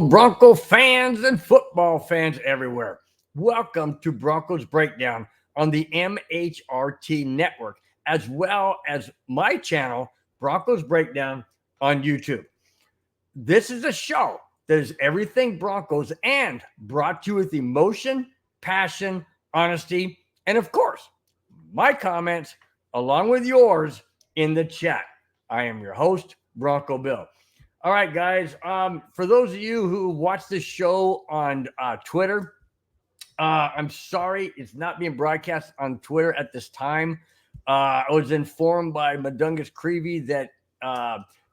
Bronco fans and football fans everywhere. Welcome to Broncos Breakdown on the MHRT network, as well as my channel, Broncos Breakdown on YouTube. This is a show that is everything Broncos and brought to you with emotion, passion, honesty, and of course, my comments along with yours in the chat. I am your host, Bronco Bill. All right, guys. For those of you who watch this show on Twitter, I'm sorry it's not being broadcast on Twitter at this time. I was informed by Madungus Creevy that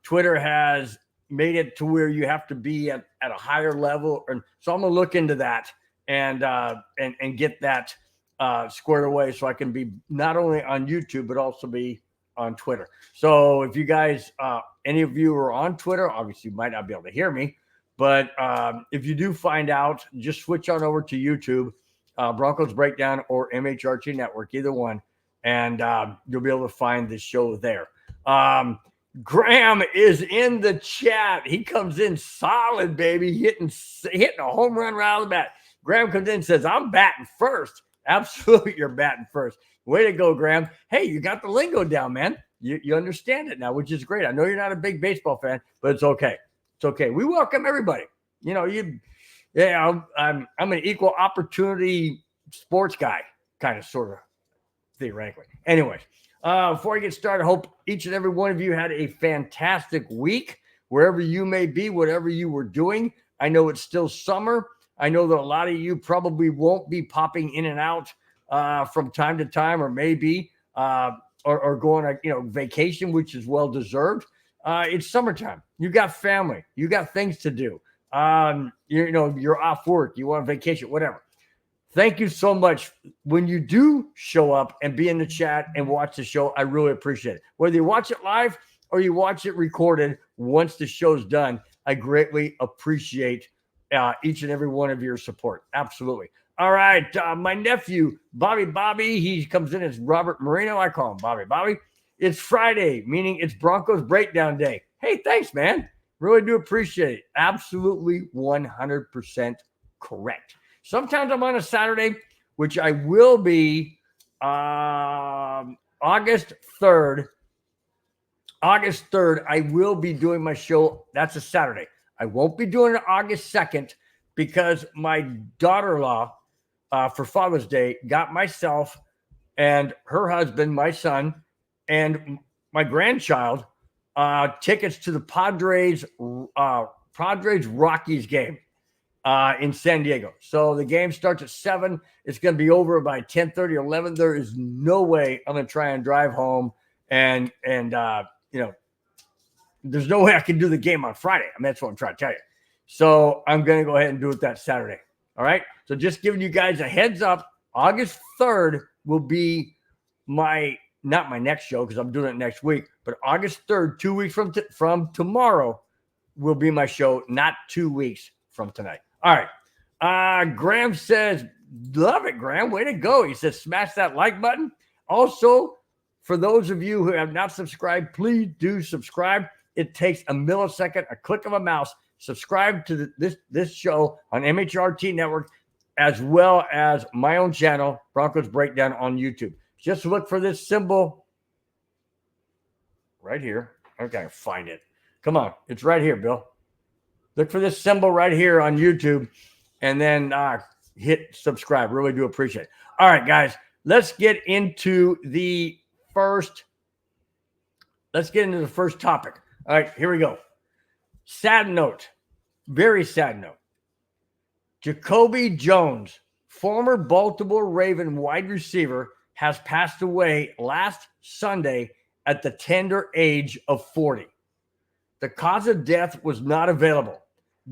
Twitter has made it to where you have to be at a higher level, and so I'm gonna look into that and get that squared away so I can be not only on YouTube but also be on Twitter. So if you guys, any of you are on Twitter, obviously you might not be able to hear me, but if you do find out, just switch on over to YouTube, Broncos Breakdown or MHRT Network, either one, and you'll be able to find the show there. Graham is in the chat. He comes in solid, baby, hitting a home run right out of the bat. Graham comes in and says, I'm batting first. Absolutely, you're batting first. Way to go, Graham. Hey, you got the lingo down, man. You understand it now, which is great. I know you're not a big baseball fan, but it's okay. It's okay. We welcome everybody. You know, I'm an equal opportunity sports guy, kind of, sort of, theoretically. Anyways, before I get started, I hope each and every one of you had a fantastic week, wherever you may be, whatever you were doing. I know it's still summer. I know that a lot of you probably won't be popping in and out from time to time, or maybe or going on vacation, which is well deserved. It's summertime. You got family. You got things to do. You're off work. You want vacation, whatever. Thank you so much. When you do show up and be in the chat and watch the show, I really appreciate it. Whether you watch it live or you watch it recorded once the show's done, I greatly appreciate each and every one of your support. Absolutely. All right. My nephew, Bobby, he comes in as Robert Marino. I call him Bobby. It's Friday, meaning it's Broncos Breakdown Day. Hey, thanks, man. Really do appreciate it. Absolutely 100% correct. Sometimes I'm on a Saturday, which I will be August 3rd. August 3rd, I will be doing my show. That's a Saturday. I won't be doing it August 2nd because my daughter-in-law, for Father's Day, got myself and her husband, my son, and my grandchild tickets to the Padres Rockies game in San Diego. So the game starts at 7. It's going to be over by 10:30 or 11. There is no way I'm going to try and drive home and there's no way I can do the game on Friday. I mean, that's what I'm trying to tell you. So I'm going to go ahead and do it that Saturday. All right. So just giving you guys a heads up, August 3rd will be not my next show because I'm doing it next week, but August 3rd, 2 weeks from tomorrow, will be my show, not 2 weeks from tonight. All right. Graham says, love it, Graham. Way to go. He says, smash that like button. Also, for those of you who have not subscribed, please do subscribe. It takes a millisecond, a click of a mouse. Subscribe to this show on MHRT Network, as well as my own channel, Broncos Breakdown on YouTube. Just look for this symbol right here. Okay, find it. Come on. It's right here, Bill. Look for this symbol right here on YouTube, and then hit subscribe. Really do appreciate it. All right, guys, let's get into the first topic. All right, here we go. Sad note, very sad note. Jacoby Jones, former Baltimore Raven wide receiver, has passed away last Sunday at the tender age of 40. The cause of death was not available.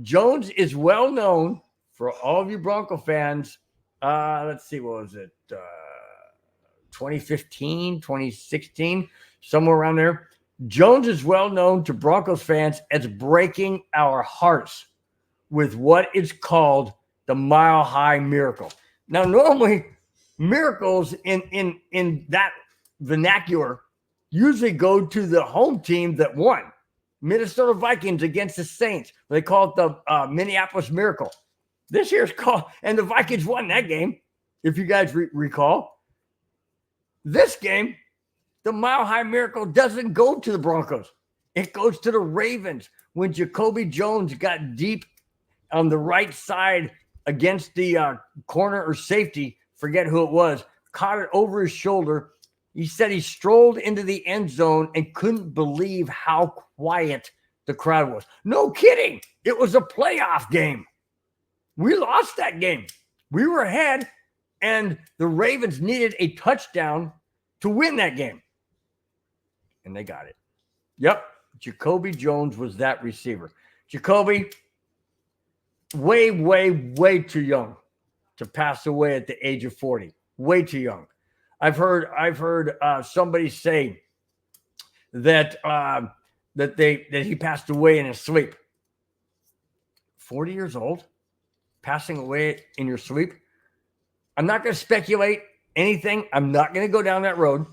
Jones is well known for all of you Bronco fans. Let's see, what was it? 2015, 2016, somewhere around there. Jones is well known to Broncos fans as breaking our hearts with what is called the Mile High Miracle. Now, normally, miracles in that vernacular usually go to the home team that won. Minnesota Vikings against the Saints. They call it the Minneapolis Miracle. This year's call, and the Vikings won that game, if you guys recall. This game, the Mile High Miracle doesn't go to the Broncos. It goes to the Ravens when Jacoby Jones got deep on the right side against the corner or safety, forget who it was, caught it over his shoulder. He said he strolled into the end zone and couldn't believe how quiet the crowd was. No kidding. It was a playoff game. We lost that game. We were ahead, and the Ravens needed a touchdown to win that game. And they got it. Yep. Jacoby Jones was that receiver. Jacoby, way, way, way too young to pass away at the age of 40. Way too young. I've heard somebody say that he passed away in his sleep. 40 years old, passing away in your sleep. I'm not going to speculate anything. I'm not going to go down that road,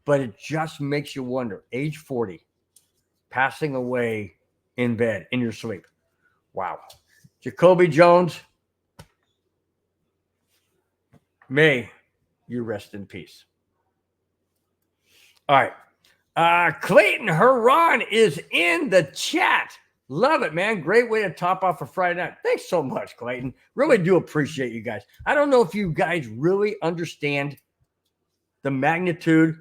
but it just makes you wonder. Age 40, passing away in bed in your sleep. Wow. Jacoby Jones, may you rest in peace. All right. Clayton Huron is in the chat. Love it, man. Great way to top off a Friday night. Thanks so much, Clayton. Really do appreciate you guys. I don't know if you guys really understand the magnitude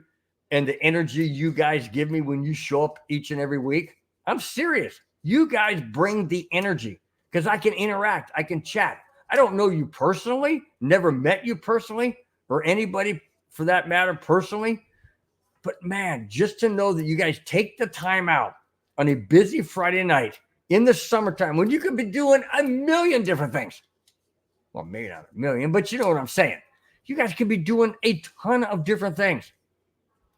and the energy you guys give me when you show up each and every week. I'm serious. You guys bring the energy because I can interact. I can chat. I don't know you personally, never met you personally, or anybody for that matter personally. But man, just to know that you guys take the time out on a busy Friday night in the summertime when you could be doing a million different things. Well, maybe not a million, but you know what I'm saying. You guys could be doing a ton of different things.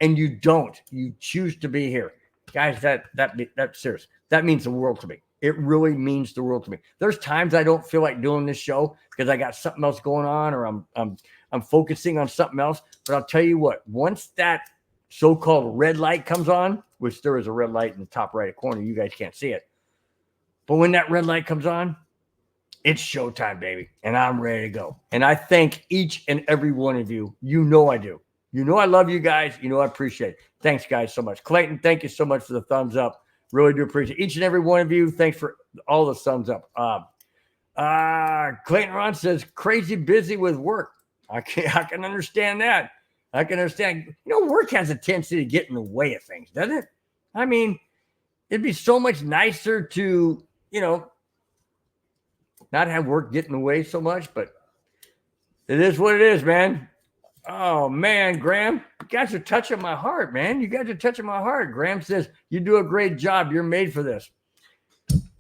And you don't. You choose to be here. Guys, that's serious. That means the world to me. It really means the world to me. There's times I don't feel like doing this show because I got something else going on or I'm focusing on something else. But I'll tell you what, once that so-called red light comes on, which there is a red light in the top right corner, you guys can't see it. But when that red light comes on, it's showtime, baby. And I'm ready to go. And I thank each and every one of you. You know I do. You know I love you guys. You know I appreciate it. Thanks, guys, so much. Clayton, thank you so much for the thumbs up. Really do appreciate it. Each and every one of you. Thanks for all the thumbs up. Clayton Ron says, crazy busy with work. I can understand that. I can understand. You know, work has a tendency to get in the way of things, doesn't it? I mean, it'd be so much nicer to, not have work get in the way so much, but it is what it is, man. Oh, man, Graham, you guys are touching my heart, man. You guys are touching my heart. Graham says, you do a great job. You're made for this.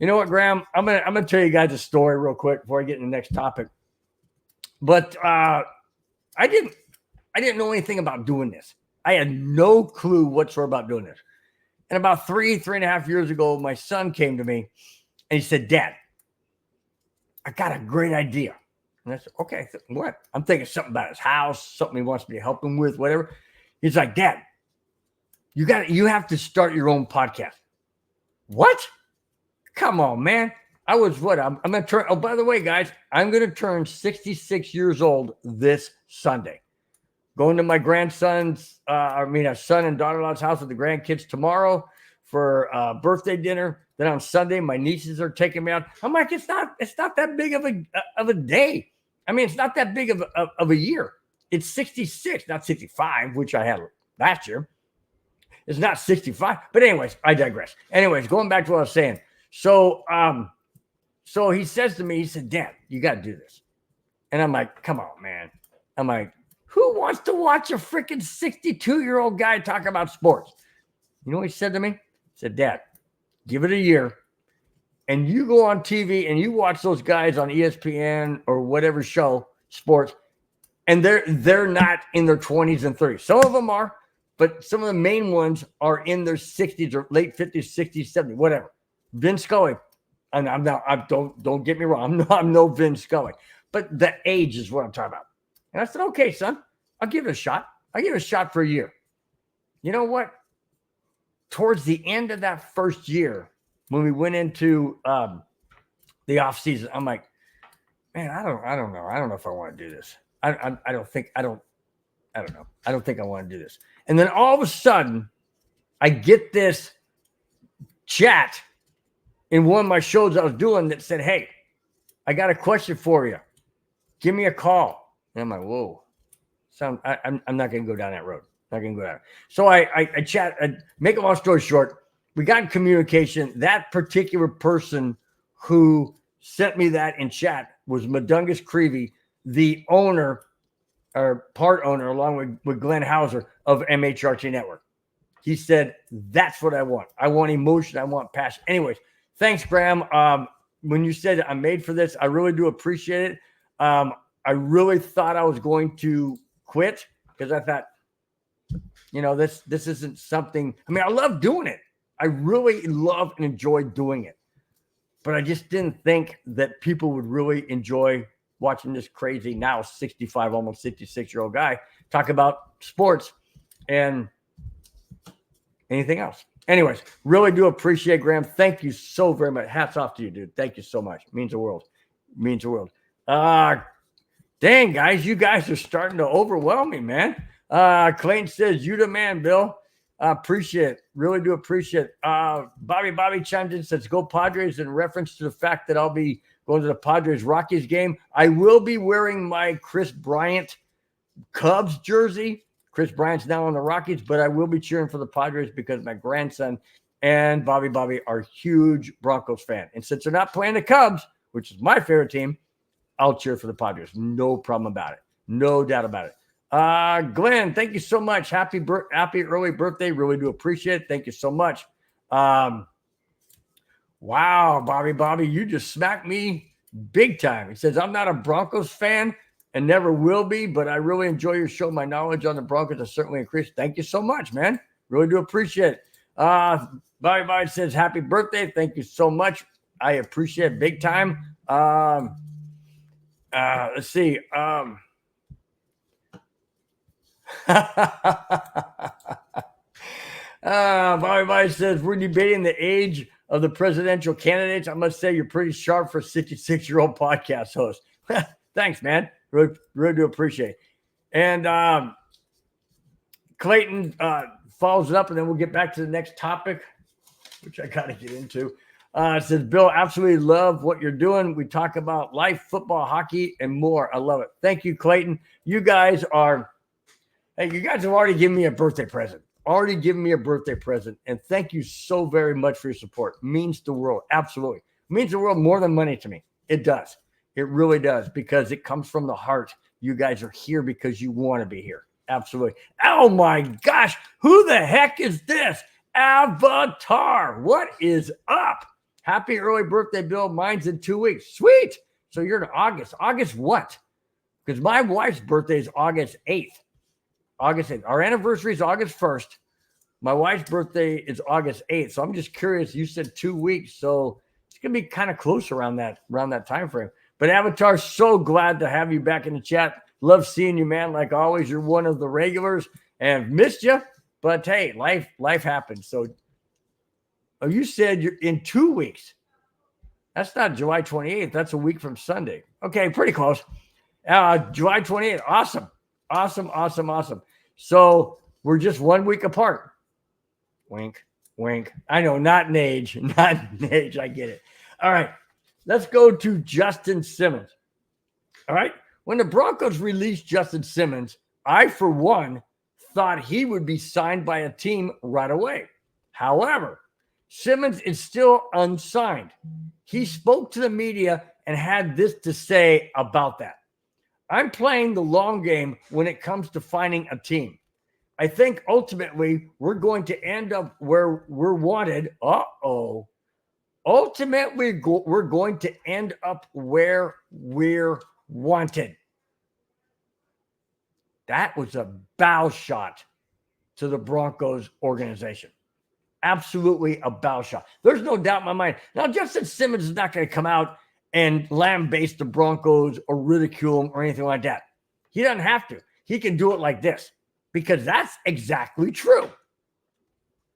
You know what, Graham? I'm gonna tell you guys a story real quick before I get into the next topic. But I didn't know anything about doing this. I had no clue whatsoever about doing this. And about 3.5 years ago, my son came to me and he said, Dad, I got a great idea. And I said, okay, what? I'm thinking something about his house, something he wants me to help him with, whatever. He's like, Dad, you have to start your own podcast. What? Come on, man. I was what? I'm going to turn. Oh, by the way, guys, I'm going to turn 66 years old this Sunday. Going to my grandson's, a son and daughter-in-law's house with the grandkids tomorrow for birthday dinner. Then on Sunday, my nieces are taking me out. I'm like, it's not that big of a day. I mean, it's not that big of a year. It's 66, not 65, which I had last year. It's not 65. But anyways, I digress. Anyways, going back to what I was saying. So he says to me, he said, Dad, you got to do this. And I'm like, come on, man. I'm like, who wants to watch a freaking 62-year-old guy talk about sports? You know what he said to me? He said, Dad, give it a year. And you go on TV and you watch those guys on ESPN or whatever show, sports, and they're not in their 20s and 30s. Some of them are, but some of the main ones are in their 60s or late 50s, 60s, 70s, whatever. Vin Scully, and don't get me wrong, I'm no Vin Scully, but the age is what I'm talking about. And I said, okay, son, I'll give it a shot. I'll give it a shot for a year. You know what? towards the end of that first year, when we went into the off season, I'm like, man, I don't know. I don't know if I want to do this. I don't think I don't know. I don't think I want to do this. And then all of a sudden, I get this chat in one of my shows I was doing that said, "Hey, I got a question for you. Give me a call." And I'm like, "Whoa, I'm not going to go down that road. Not going to go down." So I chat. Make a long story short, we got in communication. That particular person who sent me that in chat was Madungus Creevy, the owner or part owner, along with Glenn Hauser of MHRT Network. He said, "That's what I want. I want emotion. I want passion." Anyways, thanks, Graham. When you said I'm made for this, I really do appreciate it. I really thought I was going to quit because I thought, this isn't something. I mean, I love doing it. I really love and enjoy doing it. But I just didn't think that people would really enjoy watching this crazy, now 65, almost 66-year-old guy talk about sports and anything else. Anyways, really do appreciate, Graham. Thank you so very much. Hats off to you, dude. Thank you so much. Means the world. Means the world. Dang, guys, you guys are starting to overwhelm me, man. Clayton says, "You the man, Bill." Appreciate it. Really do appreciate it. Bobby chimed in, says, "Go Padres," in reference to the fact that I'll be going to the Padres-Rockies game. I will be wearing my Chris Bryant Cubs jersey. Chris Bryant's now on the Rockies, but I will be cheering for the Padres because my grandson and Bobby are huge Broncos fan. And since they're not playing the Cubs, which is my favorite team, I'll cheer for the Padres. No problem about it. No doubt about it. Glenn, thank you so much. Happy early birthday. Really do appreciate it. Thank you so much. Wow, Bobby, you just smacked me big time. He says, "I'm not a Broncos fan and never will be, but I really enjoy your show. My knowledge on the Broncos has certainly increased." Thank you so much, man. Really do appreciate it. Bobby says, "Happy birthday." Thank you so much. I appreciate it big time. Let's see. Bobby says, "We're debating the age of the presidential candidates. I must say you're pretty sharp for a 66-year-old podcast host." Thanks, man. Really do appreciate it. And Clayton follows it up, and then we'll get back to the next topic, which I got to get into. It says, "Bill, absolutely love what you're doing. We talk about life, football, hockey, and more. I love it." Thank you, Clayton. You guys have already given me a birthday present. And thank you so very much for your support. Means the world. Absolutely. Means the world more than money to me. It does. It really does, because it comes from the heart. You guys are here because you want to be here. Absolutely. Oh my gosh. Who the heck is this? Avatar. What is up? Happy early birthday, Bill. Mine's in 2 weeks. Sweet. So you're in August. August what? Because my wife's birthday is August 8th. Our anniversary is August 1st. My wife's birthday is August 8th. So I'm just curious. You said 2 weeks. So it's going to be kind of close around that time frame. But Avatar, so glad to have you back in the chat. Love seeing you, man. Like always, you're one of the regulars and missed you. But hey, life happens. So you said you're in 2 weeks. That's not July 28th. That's a week from Sunday. Okay, pretty close. July 28th. Awesome. So we're just 1 week apart. Wink. I know, not in age. I get it. All right. Let's go to Justin Simmons. All right. When the Broncos released Justin Simmons, I, for one, thought he would be signed by a team right away. However, Simmons is still unsigned. He spoke to the media and had this to say about that. "I'm playing the long game when it comes to finding a team. I think ultimately we're going to end up where we're wanted." Ultimately, we're going to end up where we're wanted. That was a bow shot to the Broncos organization. Absolutely a bow shot. There's no doubt in my mind. Now, Justin Simmons is not going to come out and lambaste the Broncos or ridicule them or anything like that. He doesn't have to. He can do it like this, because that's exactly true.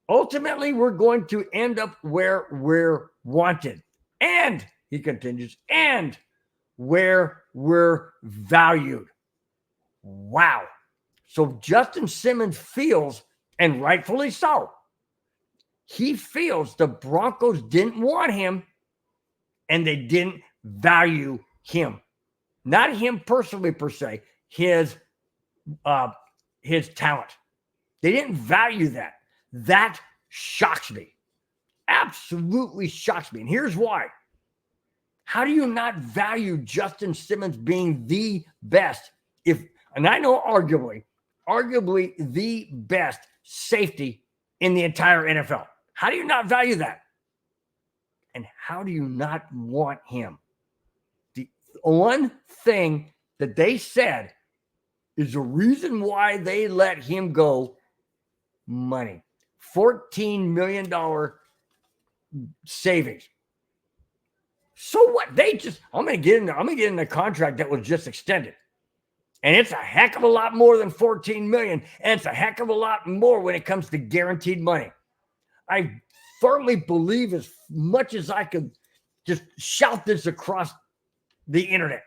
Ultimately, we're going to end up where we're wanted. And, he continues, and where we're valued. Wow. So Justin Simmons feels, and rightfully so, he feels the Broncos didn't want him and they didn't value him. Not him personally per se, his talent. They didn't value that. That shocks me. Absolutely shocks me. And here's why. How do you not value Justin Simmons being the best? And I know arguably the best safety in the entire NFL. How do you not value that? And how do you not want him? The one thing that they said is the reason why they let him go: money. $14 million savings. So what? I'm gonna get in the contract that was just extended. And it's a heck of a lot more than $14 million. And it's a heck of a lot more when it comes to guaranteed money. I firmly believe, as much as I could just shout this across the internet,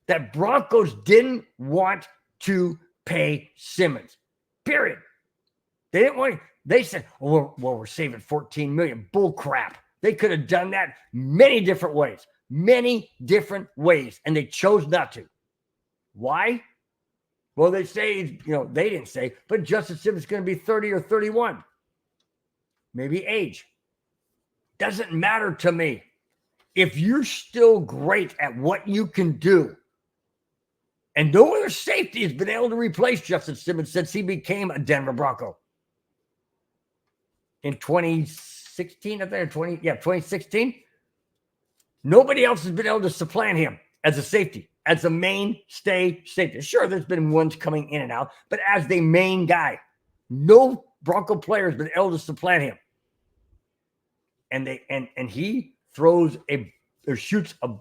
that Broncos didn't want to pay Simmons. Period. They didn't want. They said, "Oh, well, we're saving $14 million." Bull crap. They could have done that many different ways, and they chose not to. Why? Well, they say, they didn't say, but Justin Simmons is going to be 30 or 31. Maybe age. Doesn't matter to me. If you're still great at what you can do, and no other safety has been able to replace Justin Simmons since he became a Denver Bronco in 2016, I think, 2016. Nobody else has been able to supplant him as a safety, as a mainstay safety. Sure, there's been ones coming in and out, but as the main guy, no Bronco player has been able to supplant him. And he throws or shoots a.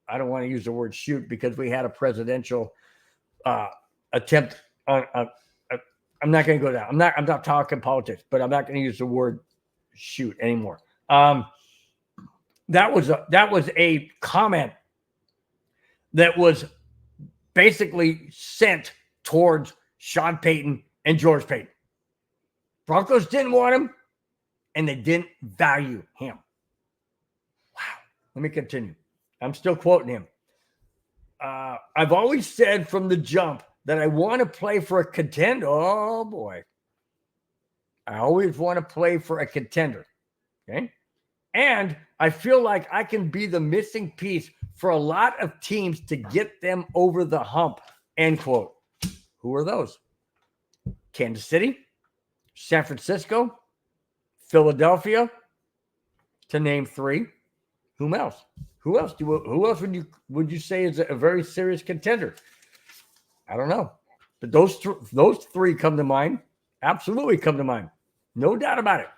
I don't want to use the word shoot because we had a presidential attempt on. I'm not going to go down. I'm not talking politics, but I'm not going to use the word shoot anymore. That was a comment that was basically sent towards Sean Payton and George Payton. Broncos didn't want him, and they didn't value him. Wow. Let me continue. I'm still quoting him. I've always said from the jump that I want to play for a contender. Oh, boy. I always want to play for a contender. Okay? And I feel like I can be the missing piece for a lot of teams to get them over the hump. End quote. Who are those? Kansas City, San Francisco, Philadelphia, to name three. Who else? Who else would you say is a very serious contender? I don't know. But those three come to mind. Absolutely come to mind. No doubt about it.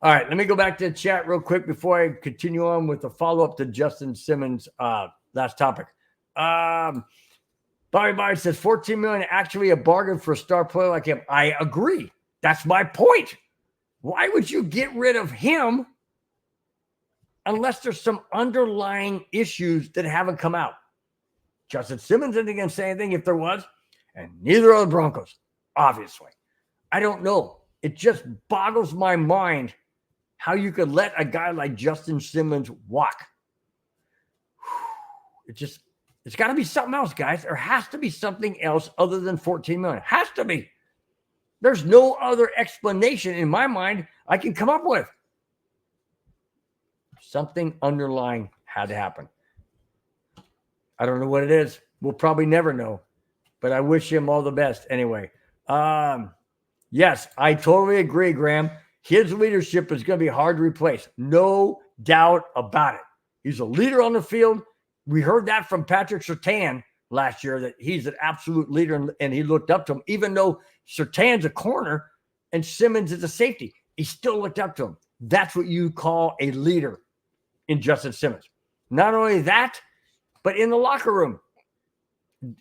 All right, let me go back to the chat real quick before I continue on with the follow-up to Justin Simmons' last topic. Bobby says $14 million actually a bargain for a star player like him. I agree. That's my point. Why would you get rid of him unless there's some underlying issues that haven't come out? Justin Simmons isn't going to say anything if there was, and neither are the Broncos, obviously. I don't know. It just boggles my mind how you could let a guy like Justin Simmons walk. It's got to be something else, guys. There has to be something else other than $14 million. Has to be. There's no other explanation in my mind I can come up with. Something underlying had to happen. I don't know what it is. We'll probably never know, but I wish him all the best anyway. Yes, I totally agree, Graham. His leadership is going to be hard to replace. No doubt about it. He's a leader on the field. We heard that from Patrick Surtain last year, that he's an absolute leader, and he looked up to him. Even though Surtain's a corner and Simmons is a safety, he still looked up to him. That's what you call a leader in Justin Simmons. Not only that, but in the locker room.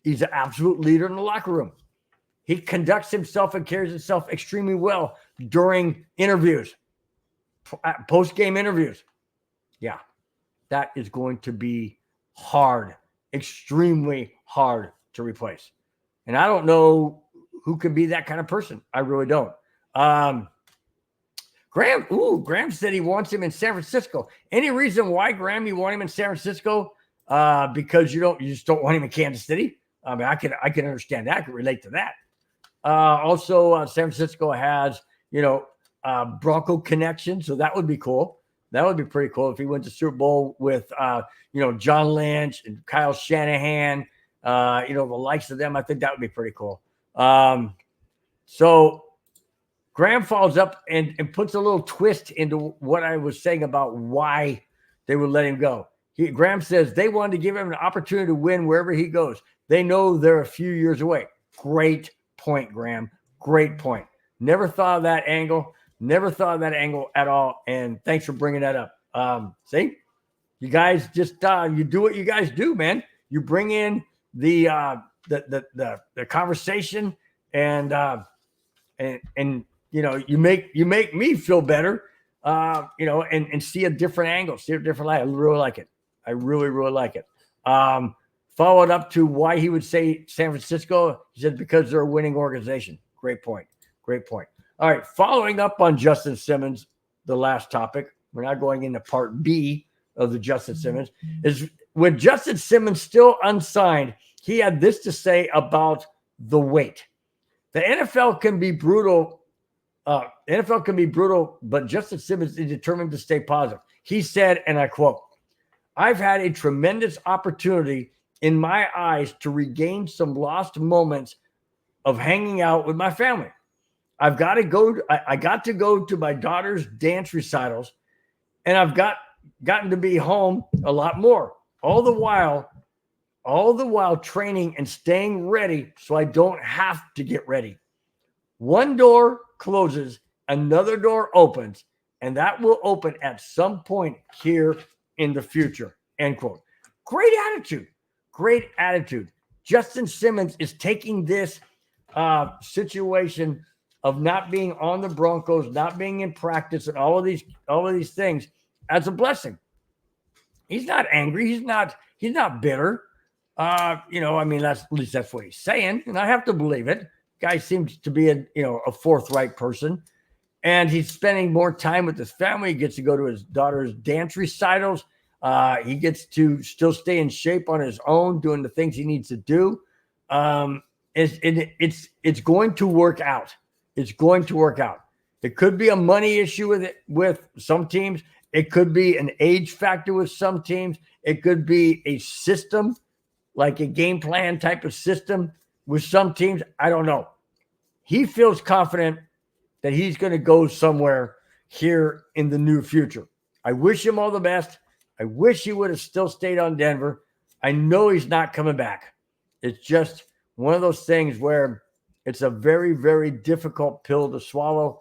He's an absolute leader in the locker room. He conducts himself and carries himself extremely well during interviews, post-game interviews. Yeah, that is going to be hard, extremely hard to replace. And I don't know who could be that kind of person. I really don't. Graham said he wants him in San Francisco. Any reason why, Graham, you want him in San Francisco? Because you just don't want him in Kansas City. I mean, I can understand that. I can relate to that. Also, San Francisco has, Bronco connection, so that would be cool. That would be pretty cool if he went to Super Bowl with, John Lynch and Kyle Shanahan, the likes of them. I think that would be pretty cool. So Graham follows up and puts a little twist into what I was saying about why they would let him go. Graham says they wanted to give him an opportunity to win wherever he goes. They know they're a few years away. Great point, Graham. Great point. Never thought of that angle. Never thought of that angle at all. And thanks for bringing that up. See, you guys just you do what you guys do, man. You bring in the conversation and you make me feel better, and see a different angle, see a different light. I really like it. I really, really like it. Followed up to why he would say San Francisco. He said because they're a winning organization. Great point. Great point. All right. Following up on Justin Simmons, the last topic. We're not going into part B of the Justin Simmons. Is with Justin Simmons still unsigned, he had this to say about the wait. The NFL can be brutal. But Justin Simmons is determined to stay positive. He said, and I quote, "I've had a tremendous opportunity in my eyes to regain some lost moments of hanging out with my family. I got to go to my daughter's dance recitals, and I've gotten to be home a lot more. All the while training and staying ready so I don't have to get ready. One door closes, another door opens, and that will open at some point here in the future." End quote. Great attitude. Great attitude. Justin Simmons is taking this situation of not being on the Broncos, not being in practice, and all of these things as a blessing. He's not angry. He's not bitter. At least that's what he's saying, and I have to believe it. Guy seems to be a forthright person, and he's spending more time with his family. He gets to go to his daughter's dance recitals. He gets to still stay in shape on his own, doing the things he needs to do. It's going to work out. It's going to work out. It could be a money issue with some teams. It could be an age factor with some teams. It could be a system, like a game plan type of system with some teams. I don't know. He feels confident that he's going to go somewhere here in the near future. I wish him all the best. I wish he would have still stayed on Denver. I know he's not coming back. It's just one of those things where it's a very, very difficult pill to swallow.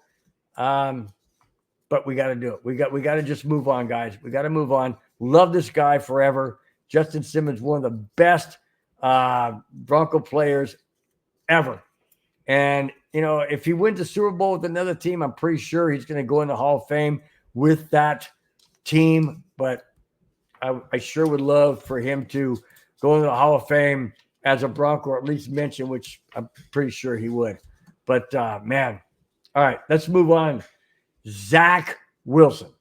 But we got to do it. We got to just move on, guys. We got to move on. Love this guy forever. Justin Simmons, one of the best Bronco players ever. And, if he wins the Super Bowl with another team, I'm pretty sure he's going to go in the Hall of Fame with that team. But I sure would love for him to go into the Hall of Fame as a Bronco, or at least mention, which I'm pretty sure he would. But, man. All right, let's move on. Zach Wilson.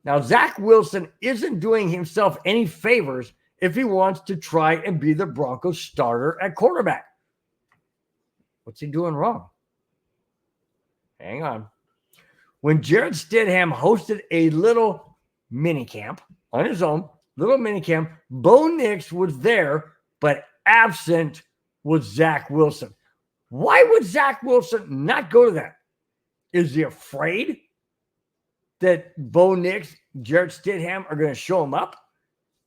Now, Zach Wilson isn't doing himself any favors if he wants to try and be the Broncos starter at quarterback. What's he doing wrong? Hang on. When Jared Stidham hosted a little mini camp on his own, Bo Nix was there, but absent was Zach Wilson. Why would Zach Wilson not go to that? Is he afraid that Bo Nix, Jared Stidham are going to show him up?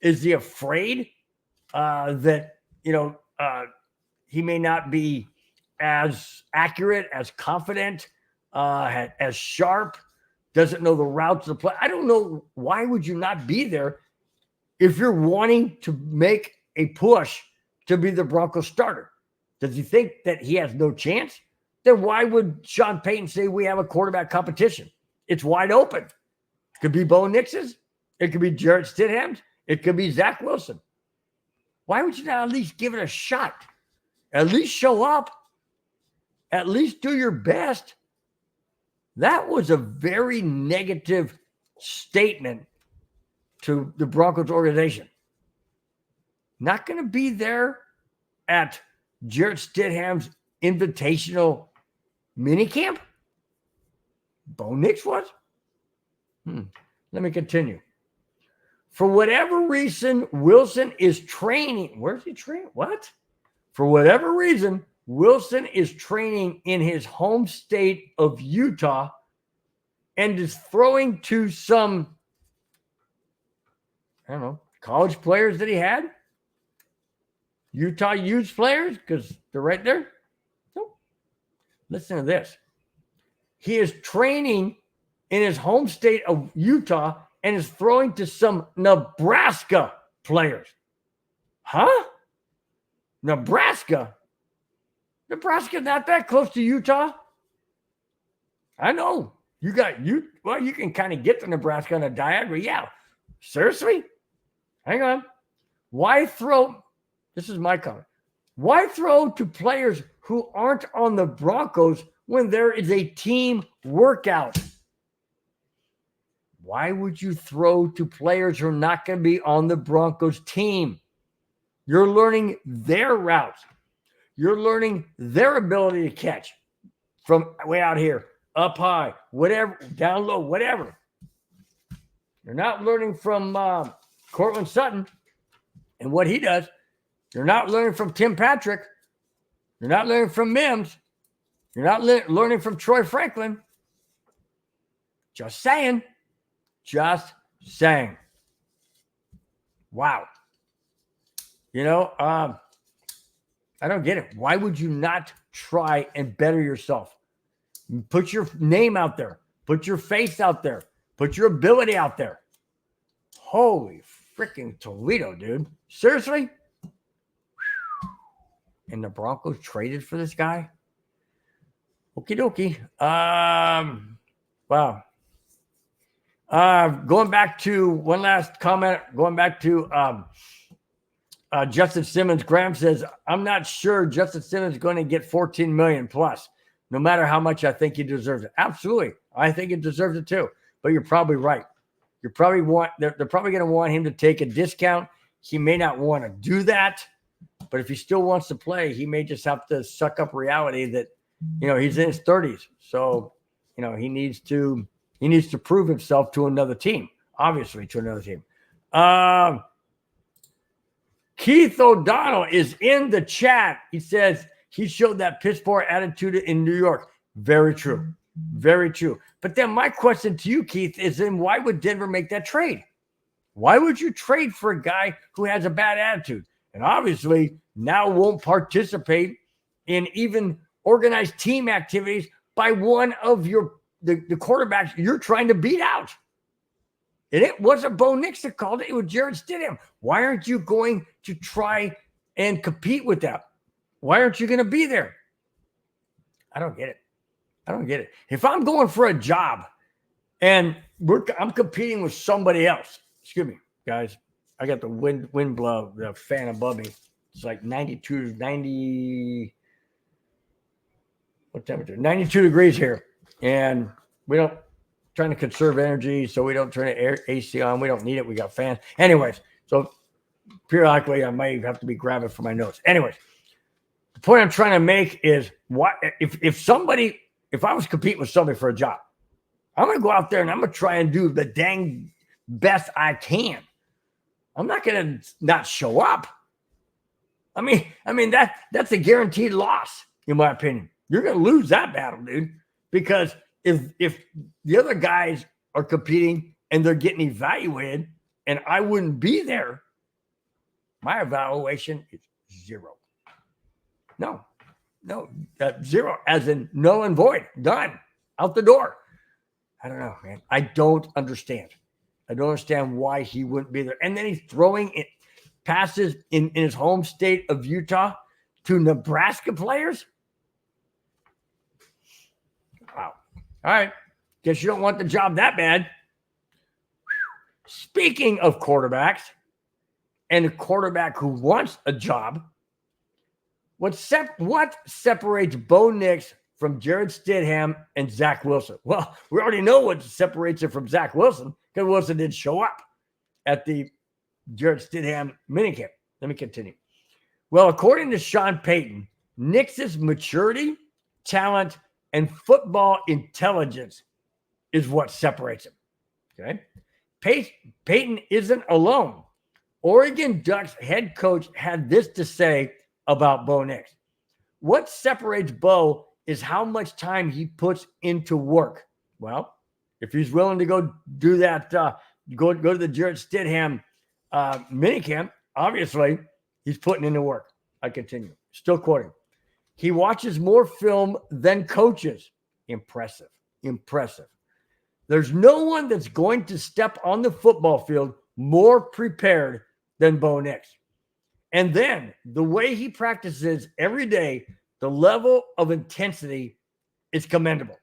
Is he afraid that, he may not be as accurate, as confident, as sharp, doesn't know the routes to play? I don't know. Why would you not be there if you're wanting to make a push to be the Broncos starter? Does he think that he has no chance? then why would Sean Payton say we have a quarterback competition? It's wide open. It could be Bo Nix's. It could be Jarrett Stidham's. It could be Zach Wilson. Why would you not at least give it a shot? At least show up. At least do your best. That was a very negative statement to the Broncos organization. Not going to be there at Jarrett Stidham's invitational minicamp? Bo Nix was? Let me continue. For whatever reason, Wilson is training. Where's he training? What? For whatever reason, Wilson is training in his home state of Utah and is throwing to some, I don't know, college players that he had. Utah youth players, because they're right there. Nope. Listen to this. He is training in his home state of Utah and is throwing to some Nebraska players. Huh? Nebraska? Nebraska's not that close to Utah. I know. You can kind of get to Nebraska on a diagonal. Yeah. Seriously? Hang on. Why throw? This is my comment. Why throw to players who aren't on the Broncos when there is a team workout? Why would you throw to players who are not going to be on the Broncos team? You're learning their routes. You're learning their ability to catch from way out here, up high, whatever, down low, whatever. You're not learning from Cortland Sutton and what he does. You're not learning from Tim Patrick. You're not learning from Mims. You're not learning from Troy Franklin. Just saying. Just saying. Wow. You know, I don't get it. Why would you not try and better yourself? Put your name out there. Put your face out there. Put your ability out there. Holy freaking Toledo, dude. Seriously? And the Broncos traded for this guy? Okie dokie. Wow. Going back to one last comment, going back to Justin Simmons. Graham says, I'm not sure Justin Simmons is going to get $14 million plus, no matter how much I think he deserves it. Absolutely. I think he deserves it too. But you're probably right. They're probably going to want him to take a discount. He may not want to do that. But if he still wants to play, he may just have to suck up reality that, you know, he's in his 30s. So, you know, he needs to prove himself to another team, obviously to another team. Keith O'Donnell is in the chat. He says he showed that piss poor attitude in New York. Very true. Very true. But then my question to you, Keith, is then why would Denver make that trade? Why would you trade for a guy who has a bad attitude? And obviously now won't participate in even organized team activities by one of the quarterbacks you're trying to beat out. And it wasn't Bo Nix that called it. It was Jarrett Stidham. Why aren't you going to try and compete with that? Why aren't you going to be there? I don't get it. I don't get it. If I'm going for a job and I'm competing with somebody else, excuse me, guys. I got the wind blow, the fan above me. It's like 90, what temperature? 92 degrees here. And we don't trying to conserve energy, so we don't turn the AC on. We don't need it. We got fans. Anyways, so periodically I might have to be grabbing for my notes. Anyways, the point I'm trying to make is what if I was competing with somebody for a job, I'm going to go out there and I'm going to try and do the dang best I can. I'm not going to not show up. I mean that's a guaranteed loss, in my opinion. You're going to lose that battle, dude, because if the other guys are competing and they're getting evaluated and I wouldn't be there, my evaluation is zero. No, zero, as in null and void, done, out the door. I don't know, man. I don't understand. I don't understand why he wouldn't be there. And then he's throwing it passes in his home state of Utah to Nebraska players. Wow. All right. Guess you don't want the job that bad. Speaking of quarterbacks and a quarterback who wants a job, what separates Bo Nix from Jared Stidham and Zach Wilson? Well, we already know what separates it from Zach Wilson because Wilson didn't show up at the Jared Stidham minicamp. Let me continue. Well, according to Sean Payton, Nix's maturity, talent, and football intelligence is what separates him. Okay? Payton isn't alone. Oregon Ducks head coach had this to say about Bo Nix. What separates Bo is how much time he puts into work. Well, if he's willing to go do that, go to the Jared Stidham minicamp, obviously he's putting into work. I continue. Still quoting. He watches more film than coaches. Impressive. There's no one that's going to step on the football field more prepared than Bo Nix. And then the way he practices every day, the level of intensity is commendable.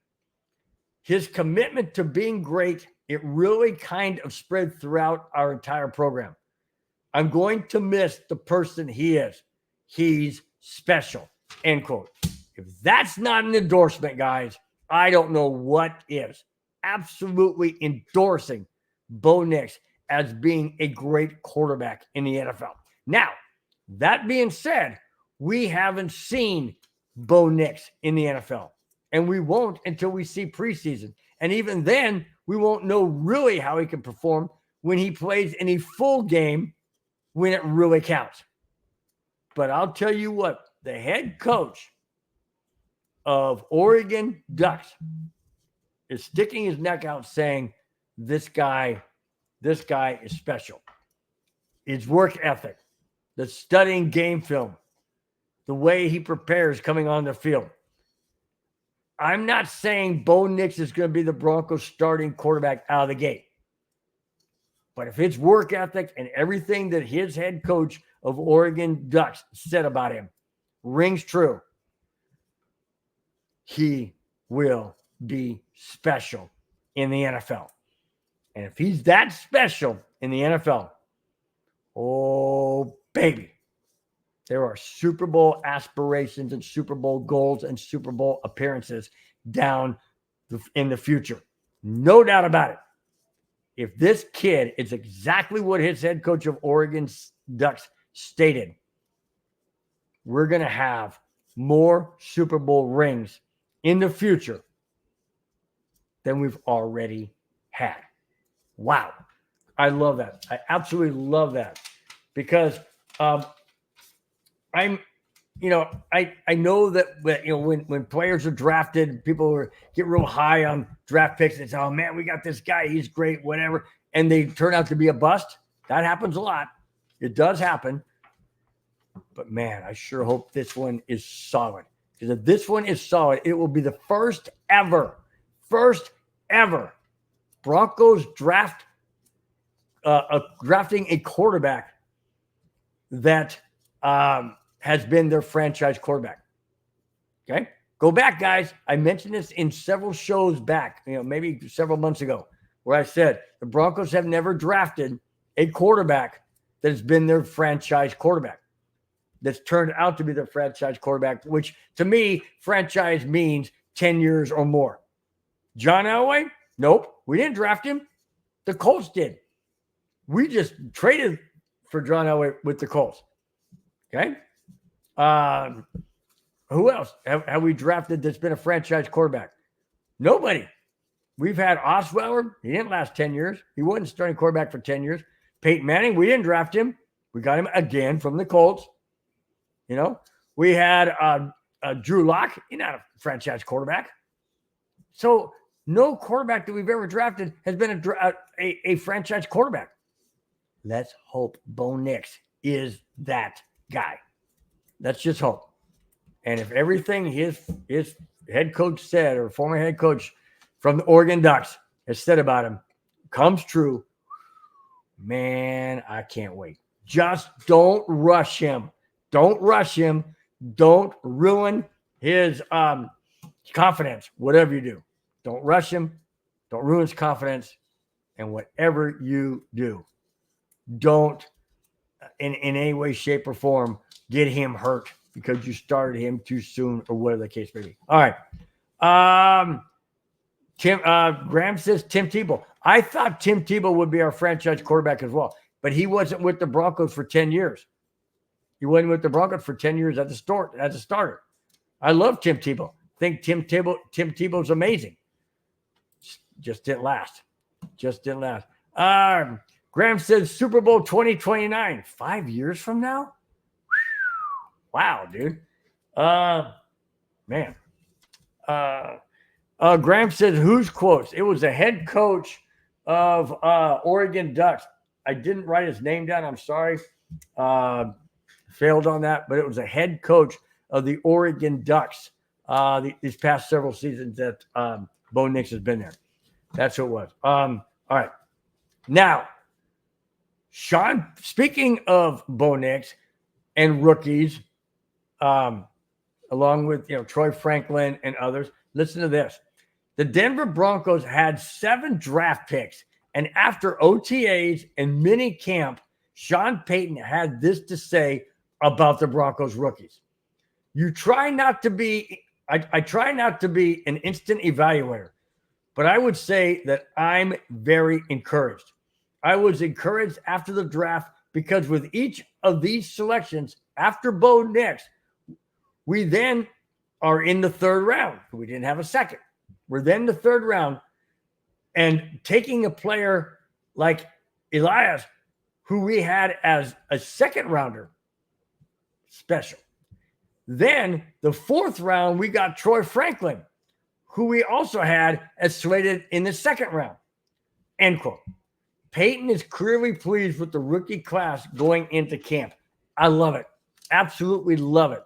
His commitment to being great, it really kind of spread throughout our entire program. I'm going to miss the person he is. He's special, end quote. If that's not an endorsement, guys, I don't know what is. Absolutely endorsing Bo Nix as being a great quarterback in the NFL. Now, that being said, we haven't seen Bo Nix in the NFL, and we won't until we see preseason. And even then, we won't know really how he can perform when he plays in a full game when it really counts. But I'll tell you what, the head coach of Oregon Ducks is sticking his neck out saying, this guy is special. His work ethic, the studying game film, the way he prepares coming on the field. I'm not saying Bo Nix is going to be the Broncos starting quarterback out of the gate. But if his work ethic and everything that his head coach of Oregon Ducks said about him rings true, he will be special in the NFL. And if he's that special in the NFL, oh, baby, there are Super Bowl aspirations and Super Bowl goals and Super Bowl appearances down in the future. No doubt about it. If this kid is exactly what his head coach of Oregon Ducks stated, we're going to have more Super Bowl rings in the future than we've already had. Wow. I love that. I absolutely love that because I know that when players are drafted, people get real high on draft picks and say, oh man, we got this guy, he's great, whatever, and they turn out to be a bust. That happens a lot. It does happen. But man, I sure hope this one is solid. Because if this one is solid, it will be the first ever Broncos drafting a quarterback that has been their franchise quarterback. Okay? Go back, guys. I mentioned this in several shows back, maybe several months ago, where I said the Broncos have never drafted a quarterback that has been their franchise quarterback, that's turned out to be their franchise quarterback, which to me, franchise means 10 years or more. John Elway? Nope. We didn't draft him. The Colts did. We just traded for John Elway with the Colts. Okay? Who else have we drafted that's been a franchise quarterback? Nobody. We've had Osweiler. He didn't last 10 years. He wasn't starting quarterback for 10 years. Peyton Manning, we didn't draft him. We got him again from the Colts. We had Drew Lock. He's not a franchise quarterback. So no quarterback that we've ever drafted has been a franchise quarterback. Let's hope Bo Nix is that guy. Let's just hope. And if everything his head coach said, or former head coach from the Oregon Ducks has said about him comes true, man, I can't wait. Just don't rush him. Don't rush him. Don't ruin his confidence, whatever you do. Don't rush him. Don't ruin his confidence. And whatever you do, don't in any way, shape, or form get him hurt because you started him too soon or whatever the case may be. All right. Graham says Tim Tebow. I thought Tim Tebow would be our franchise quarterback as well, but he wasn't with the Broncos for 10 years. He wasn't with the Broncos for 10 years as a starter. I love Tim Tebow. Think Tim Tebow's amazing. Just didn't last. Graham says Super Bowl 2029. 5 years from now? Wow, dude. Man. Graham says, whose quotes? It was the head coach of Oregon Ducks. I didn't write his name down. I'm sorry. Failed on that, but it was a head coach of the Oregon Ducks these past several seasons that Bo Nix has been there. That's who it was. All right. Now, Sean, speaking of Bo Nix and rookies, along with Troy Franklin and others, listen to this. The Denver Broncos had 7 draft picks, and after OTAs and mini camp, Sean Payton had this to say about the Broncos rookies. I try not to be an instant evaluator, but I would say that I'm very encouraged. I was encouraged after the draft because with each of these selections after Bo Nix, we then are in the 3rd round. We didn't have a second. We're then in the 3rd round, and taking a player like Elias, who we had as a 2nd rounder, special. Then the 4th round, we got Troy Franklin, who we also had as slated in the 2nd round. End quote. Peyton is clearly pleased with the rookie class going into camp. I love it. Absolutely love it.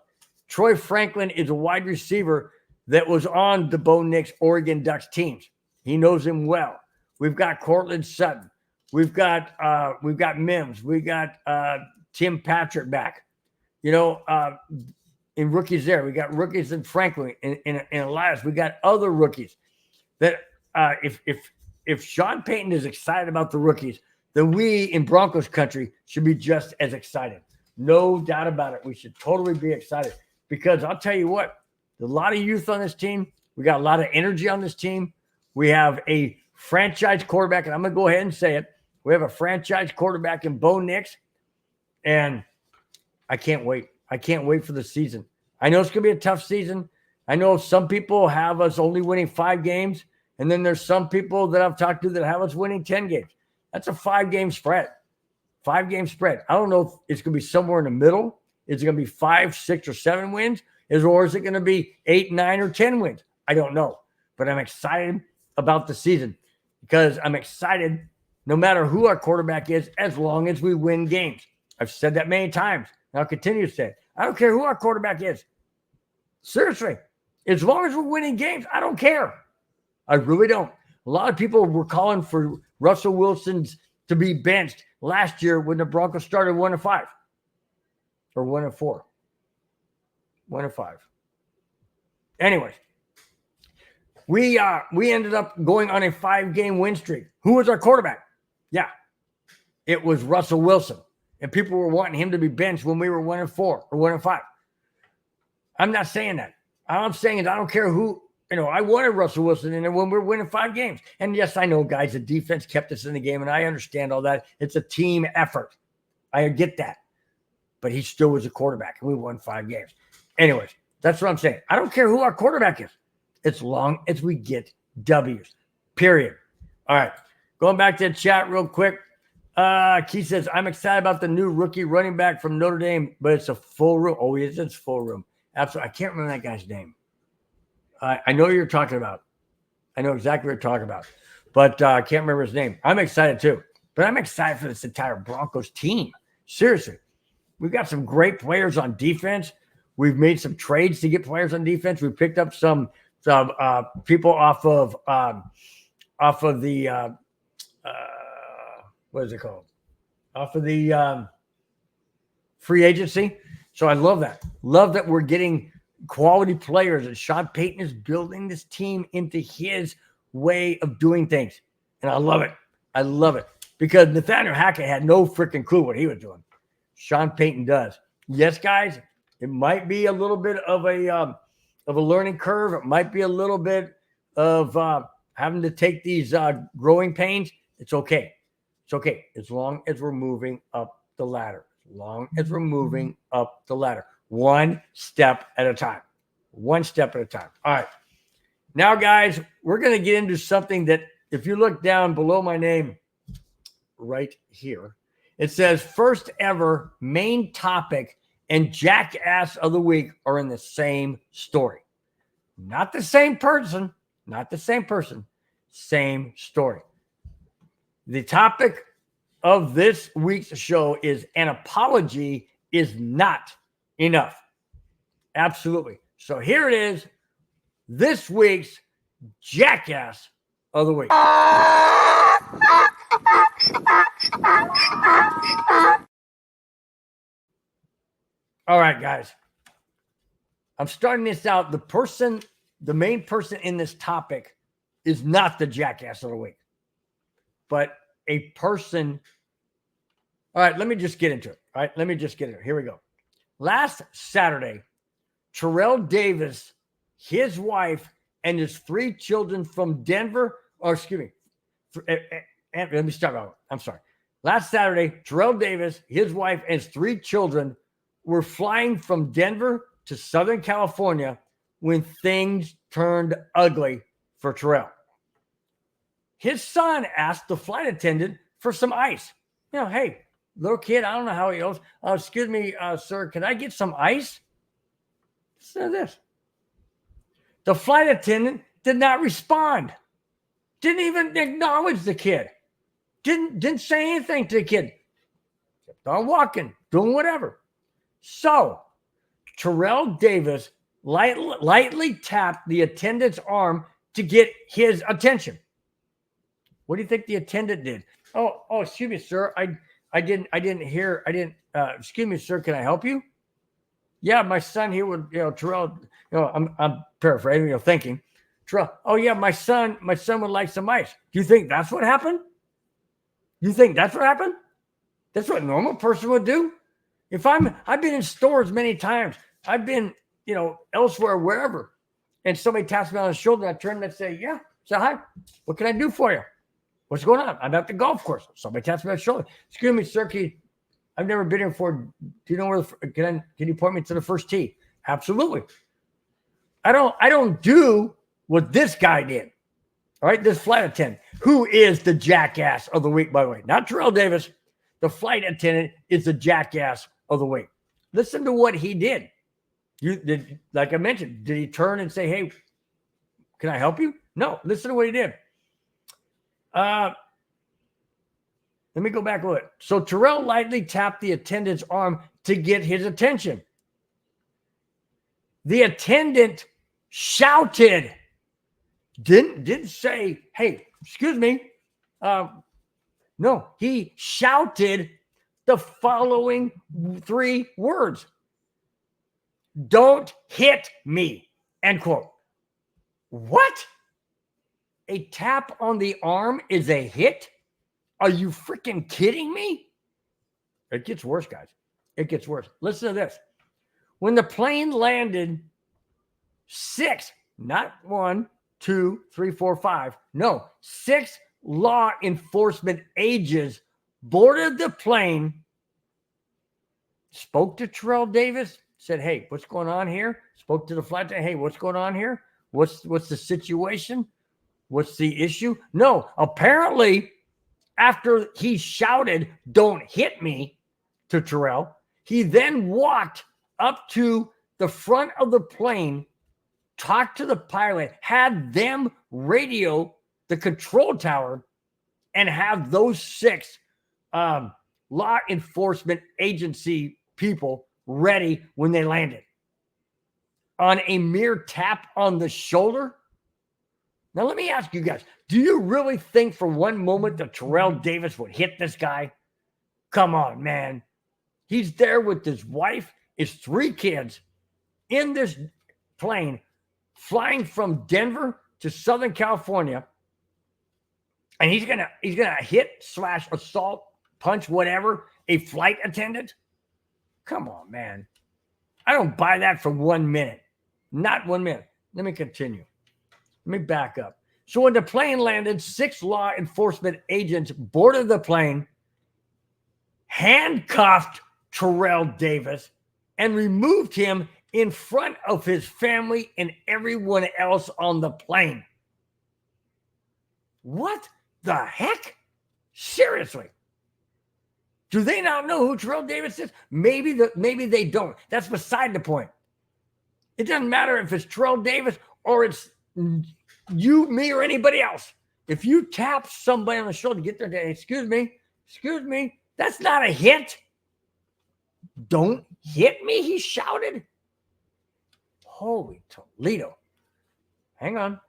Troy Franklin is a wide receiver that was on the Bo Nix Oregon Ducks teams. He knows him well. We've got Cortland Sutton. We've got Mims. We got Tim Patrick back. In rookies there, we got rookies in Franklin and Elias. We got other rookies that if Sean Payton is excited about the rookies, then we in Broncos country should be just as excited. No doubt about it. We should totally be excited because I'll tell you what, there's a lot of youth on this team. We got a lot of energy on this team. We have a franchise quarterback, and I'm going to go ahead and say it. We have a franchise quarterback in Bo Nix, and I can't wait. I can't wait for the season. I know it's going to be a tough season. I know some people have us only winning 5 games, and then there's some people that I've talked to that have us winning 10 games. That's a 5-game spread. 5-game spread. I don't know if it's going to be somewhere in the middle. Is it going to be 5, 6, or 7 wins? Or is it going to be 8, 9, or 10 wins? I don't know. But I'm excited about the season because I'm excited no matter who our quarterback is as long as we win games. I've said that many times, and I'll continue to say it. I don't care who our quarterback is. Seriously. As long as we're winning games, I don't care. I really don't. A lot of people were calling for Russell Wilson's to be benched last year when the Broncos started 1-5 or 1-4. 1-5. Anyways, we ended up going on a 5-game win streak. Who was our quarterback? Yeah, it was Russell Wilson. And people were wanting him to be benched when we were 1-4 or 1-5. I'm not saying that. All I'm saying is I don't care who, I wanted Russell Wilson in there when we were winning 5 games. And yes, I know, guys, the defense kept us in the game, and I understand all that. It's a team effort. I get that. But he still was a quarterback, and we won 5 games. Anyways, that's what I'm saying. I don't care who our quarterback is, as long as we get W's, period. All right, going back to the chat real quick. Keith says, I'm excited about the new rookie running back from Notre Dame, but it's a full room. Oh, it's full room. Absolutely. I can't remember that guy's name. I know what you're talking about. I know exactly what you're talking about, but I can't remember his name. I'm excited too, but I'm excited for this entire Broncos team. Seriously. We've got some great players on defense. We've made some trades to get players on defense. We picked up some people off of the what is it called? Off of the free agency. So I love that. Love that we're getting quality players, and Sean Payton is building this team into his way of doing things. And I love it. I love it. Because Nathaniel Hackett had no freaking clue what he was doing. Sean Payton does. Yes, guys, it might be a little bit of a learning curve. It might be a little bit of having to take these growing pains. It's okay. It's okay as long as we're moving up the ladder. As long as we're moving up the ladder. One step at a time. One step at a time. All right. Now, guys, we're going to get into something that if you look down below my name right here, it says first ever main topic and jackass of the week are in the same story. Not the same person. Not the same person. Same story. The topic of this week's show is an apology is not enough. Absolutely. So here it is. This week's jackass of the week. All right, guys. I'm starting this out. The main person in this topic is not the jackass of the week, but a person. All right, let me just get into it. All right, let me just get into it. Here we go. Last Saturday, Terrell Davis, his wife, and his 3 children from Denver, let me start over. I'm sorry. Last Saturday, Terrell Davis, his wife, and his 3 children were flying from Denver to Southern California when things turned ugly for Terrell. His son asked the flight attendant for some ice. Hey, little kid, I don't know how he goes. Excuse me, sir, can I get some ice? Listen to this. The flight attendant did not respond. Didn't even acknowledge the kid. Didn't say anything to the kid. Kept on walking, doing whatever. So Terrell Davis lightly tapped the attendant's arm to get his attention. What do you think the attendant did? Oh, excuse me, sir. I didn't hear. Excuse me, sir. Can I help you? Yeah, my son here would, Terrell. I'm paraphrasing. Thinking, Terrell. Oh yeah, my son would like some ice. Do you think that's what happened? You think that's what happened? That's what a normal person would do. I've been in stores many times. I've been, elsewhere, wherever, and somebody taps me on the shoulder. I turn and say, "Yeah, say hi. What can I do for you? What's going on? I'm at the golf course." Somebody taps me on the shoulder. Excuse me, sir. I've never been here before. Do you know where? Can you point me to the first tee? Absolutely. I don't do what this guy did. All right, this flight attendant, who is the jackass of the week, by the way, not Terrell Davis. The flight attendant is the jackass of the week. Listen to what he did. Like I mentioned, did he turn and say, "Hey, can I help you?" No. Listen to what he did. Let me go back a little bit. So Terrell lightly tapped the attendant's arm to get his attention. The attendant shouted. Didn't say, "Hey, excuse me." No, he shouted the following 3 words. "Don't hit me," end quote. What? A tap on the arm is a hit? Are you freaking kidding me? It gets worse, guys. It gets worse. Listen to this. When the plane landed, 6, not 1, 2, 3, 4, 5, no, 6 law enforcement agents boarded the plane, spoke to Terrell Davis, said, "Hey, what's going on here?" Spoke to the flight attendant, "Hey, what's going on here? What's the situation? What's the issue?" No, apparently, after he shouted, "Don't hit me," to Terrell, he then walked up to the front of the plane, talked to the pilot, had them radio the control tower, and have those 6 law enforcement agency people ready when they landed. On a mere tap on the shoulder? Now, let me ask you guys, do you really think for one moment that Terrell Davis would hit this guy? Come on, man. He's there with his wife, his 3 kids, in this plane flying from Denver to Southern California, and he's gonna hit / assault, punch, whatever, a flight attendant? Come on, man. I don't buy that for 1 minute. Not 1 minute. Let me continue. Let me back up. So when the plane landed, 6 law enforcement agents boarded the plane, handcuffed Terrell Davis, and removed him in front of his family and everyone else on the plane. What the heck? Seriously. Do they not know who Terrell Davis is? Maybe they don't. That's beside the point. It doesn't matter if it's Terrell Davis or it's you, me, or anybody else. If you tap somebody on the shoulder, get there, excuse me, that's not a hit. Don't hit me, he shouted. Holy Toledo. Hang on.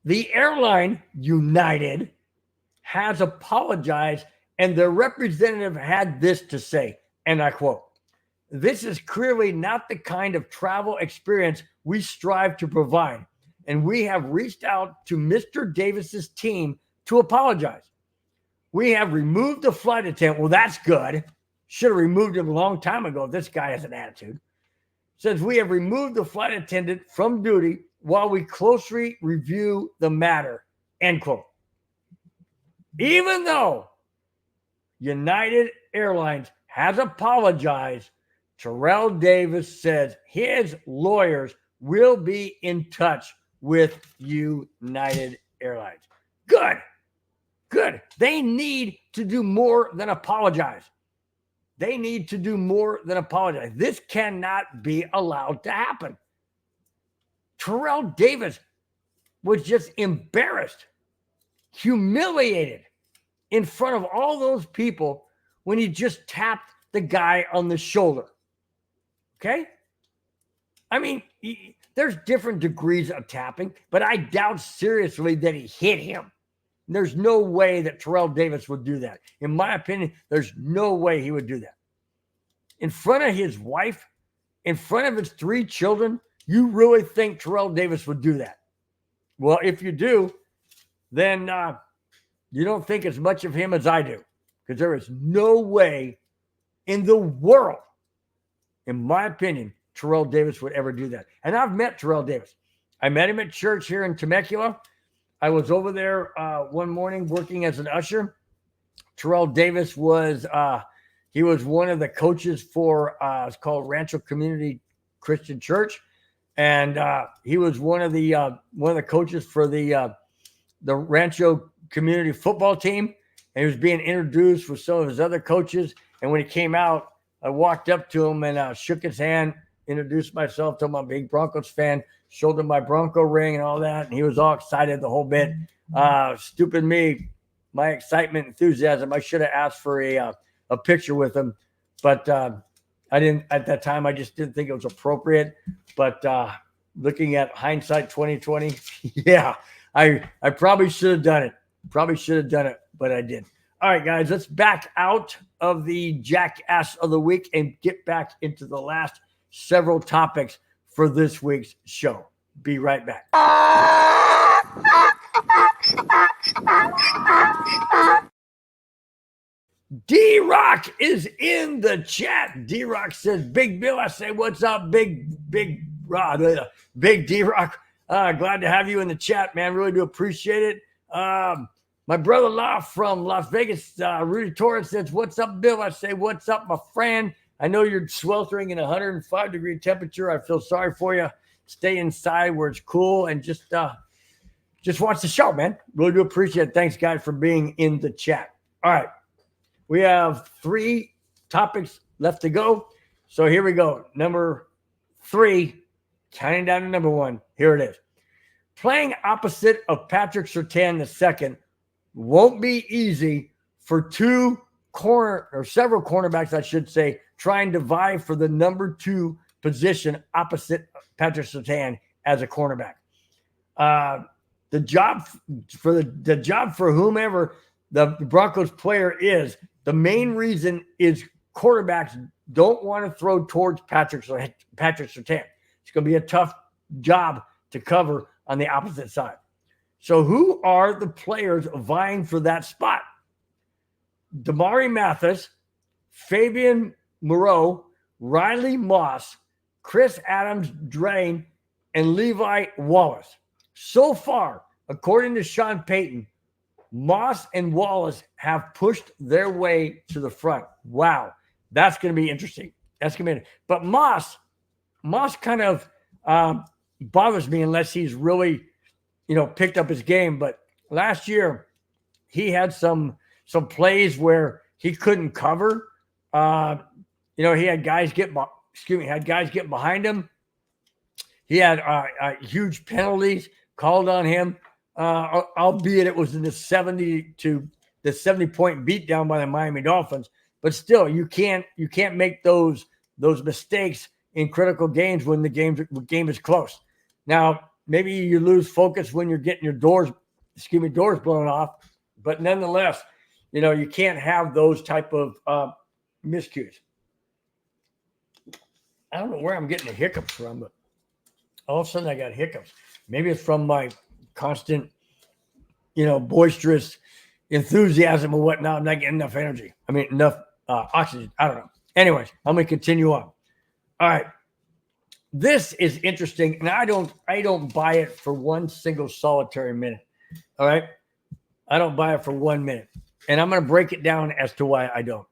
The airline, United, has apologized, and their representative had this to say, and I quote, "This is clearly not the kind of travel experience we strive to provide, and we have reached out to Mr. Davis's team to apologize. We have removed the flight attendant." Well, that's good. Should have removed him a long time ago if this guy has an attitude. Says, "We have removed the flight attendant from duty while we closely review the matter," end quote. Even though United Airlines has apologized, Terrell Davis says his lawyers will be in touch with United Airlines. Good. They need to do more than apologize. This cannot be allowed to happen. Terrell Davis was just embarrassed, humiliated in front of all those people when he just tapped the guy on the shoulder. Okay? I mean, there's different degrees of tapping, but I doubt seriously that he hit him. There's no way that Terrell Davis would do that. In my opinion, there's no way he would do that. In front of his wife, in front of his 3 children, you really think Terrell Davis would do that? Well, if you do, then you don't think as much of him as I do, because there is no way in the world, in my opinion, Terrell Davis would ever do that. And I've met Terrell Davis. I met him at church here in Temecula. I was over there one morning working as an usher. Terrell Davis was he was one of the coaches for it's called Rancho Community Christian Church, and he was one of the coaches for the Rancho Community football team. And he was being introduced with some of his other coaches. And when he came out, I walked up to him and shook his hand, introduced myself, told him I'm a big Broncos fan, showed him my Bronco ring and all that. And he was all excited the whole bit. Stupid me, my excitement, enthusiasm. I should have asked for a picture with him, but I didn't at that time. I just didn't think it was appropriate. But looking at hindsight 2020, yeah, I probably should have done it. But I didn't. All right, guys, let's back out of the jackass of the week and get back into the last several topics for this week's show. Be right back. D-Rock is in the chat. D-Rock says, "Big Bill." I say, "What's up, big D-Rock? Glad to have you in the chat, man. Really do appreciate it. My brother-in-law from Las Vegas, Rudy Torres, says, "What's up, Bill?" I say, "What's up, my friend? I know you're sweltering in 105-degree temperature. I feel sorry for you. Stay inside where it's cool and just watch the show, man. Really do appreciate it. Thanks, guys, for being in the chat." All right. We have 3 topics left to go. So here we go. Number 3, counting down to number 1. Here it is. Playing opposite of Patrick Surtain II won't be easy for several cornerbacks, I should say, trying to vie for the number 2 position opposite Patrick Surtain as a cornerback. The job for whomever the Broncos player is, the main reason is quarterbacks don't want to throw towards Patrick Surtain. It's going to be a tough job to cover on the opposite side. So who are the players vying for that spot? Damari Mathis, Fabian Moreau, Riley Moss, Chris Adams-Drain, and Levi Wallace. So far, according to Sean Payton, Moss and Wallace have pushed their way to the front. Wow, that's going to be interesting. But Moss kind of bothers me unless he's really, picked up his game. But last year, he had some plays where he couldn't cover. He had guys get behind him. He had huge penalties called on him, albeit it was in the 70 point beatdown by the Miami Dolphins. But still, you can't make those mistakes in critical games when the game is close. Now, maybe you lose focus when you're getting your doors blown off, but nonetheless, you can't have those type of miscues. I don't know where I'm getting the hiccups from, but all of a sudden I got hiccups. Maybe it's from my constant, boisterous enthusiasm and whatnot. I'm not getting enough energy. Enough oxygen. I don't know. Anyways, I'm going to continue on. All right. This is interesting, and I don't buy it for one single solitary minute. All right? I don't buy it for 1 minute. And I'm going to break it down as to why I don't.